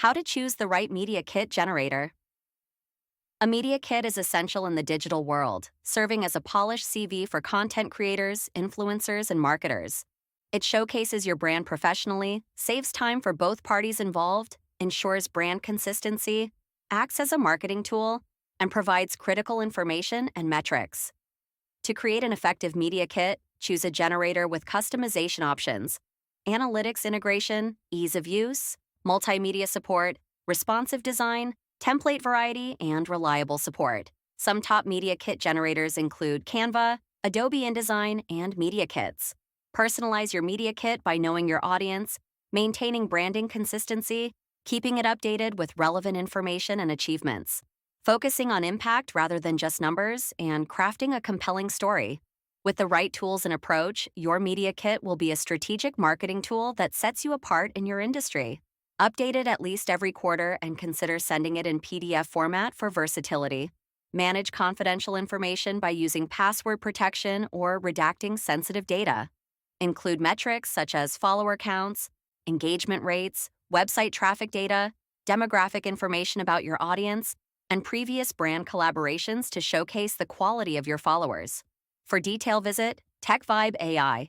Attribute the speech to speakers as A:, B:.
A: How to choose the right media kit generator. A media kit is essential in the digital world, serving as a polished CV for content creators, influencers, and marketers. It showcases your brand professionally, saves time for both parties involved, ensures brand consistency, acts as a marketing tool, and provides critical information and metrics. To create an effective media kit, choose a generator with customization options, analytics integration, ease of use, multimedia support, responsive design, template variety, and reliable support. Some top media kit generators include Canva, Adobe InDesign, and Media Kits. Personalize your media kit by knowing your audience, maintaining branding consistency, keeping it updated with relevant information and achievements, focusing on impact rather than just numbers, and crafting a compelling story. With the right tools and approach, your media kit will be a strategic marketing tool that sets you apart in your industry. Update it at least every quarter and consider sending it in PDF format for versatility. Manage confidential information by using password protection or redacting sensitive data. Include metrics such as follower counts, engagement rates, website traffic data, demographic information about your audience, and previous brand collaborations to showcase the quality of your followers. For detail, visit TechVibe AI.